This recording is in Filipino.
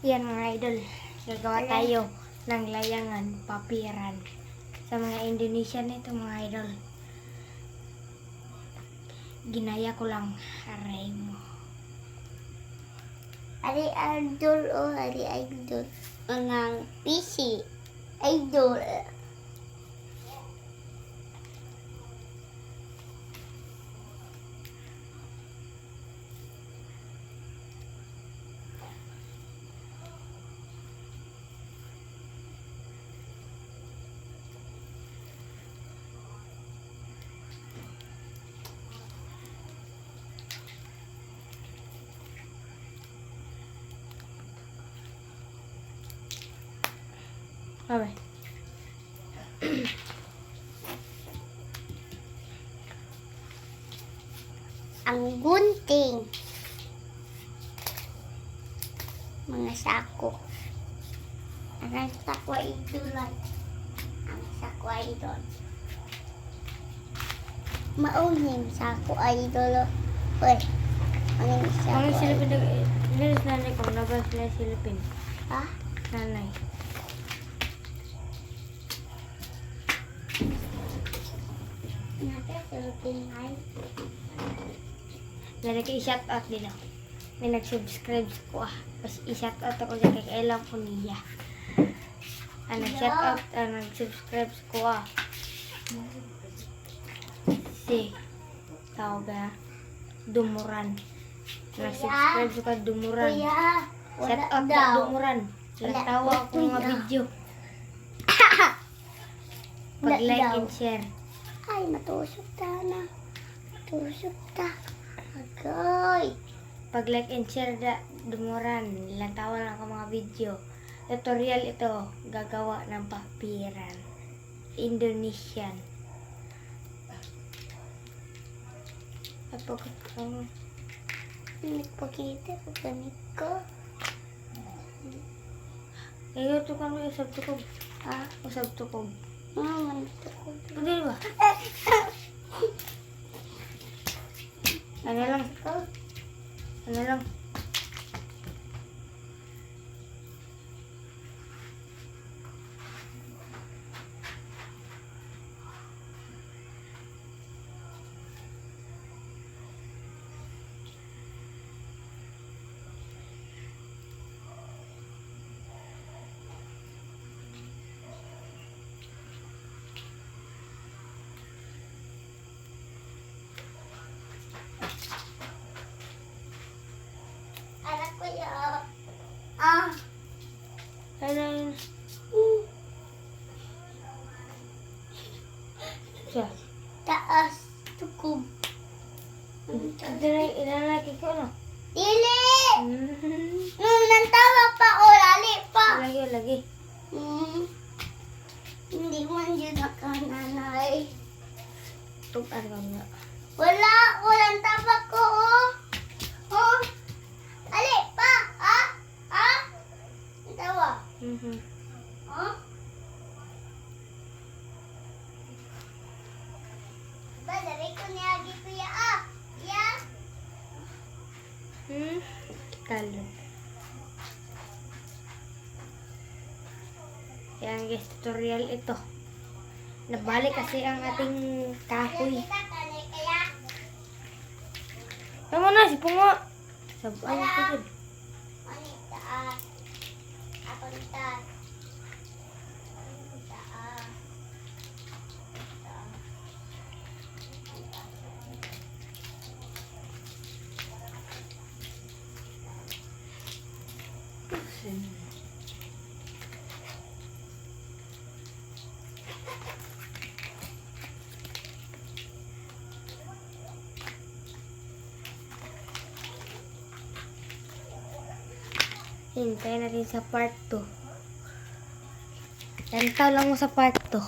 Yan mga idol, gagawa tayo ng layangan papiran. Sa mga Indonesian ito mga idol. Ginaya ko lang, aray mo. Hari idol hari idol. Mga PC. Idol. Okay. Ang gunting. Mga sako. Ang sako idolan. Ang sako idol. Mauning sako idol. Uy. Ang sako. Mga silipin, nilis nanay ko, nabas na silipin. Ha? Nanay. Nasa Philippine ay. Lalaki i-shout out din ako. May nag-subscribe ko Pas i-shout out ako dyan kay kailang ko niya. Nag-shout out, nag-subscribe ko Si tawag na Dumuran. Nag-subscribe ko ka Dumuran. Kuya. Shout out na Dumuran. Nagtawa ako mga video. Pag-like and share. Ay, matusok ta na. Matusok ta. Agay. Pag-like and share Dumuran. Lantawa lang ako mga video. Tutorial ito. Gagawa ng papiran. Indonesian. At pagkat ko. Nagpakita ko ganit ko. Ayaw ito kami usap tukog. Ha? Usap tukog. Manito ko. Pwede ba? Ano lang? Ano lang? Anak ko ya. Ano yun? Siya. Taas. Tukog. Ilalaki ko no? Dili! Hmm. Nantawa pa o lali pa. Lagi. Hindi man yun nakananay. Tugan ka nga. Wala. Walang tabak ko oh. Oh. Ali pa. Nantawa. Oh. Ba, dari ko niya kuya Ya. Talo. Yan guys, tutorial ito. Nabalik kasi ang ating kahoy. Kita kanay kaya. Tama na, si Pungo. Sabuan ko dun. Manita. Ako nita. Hintay natin sa part 2. Lantaw lang mo sa part 2.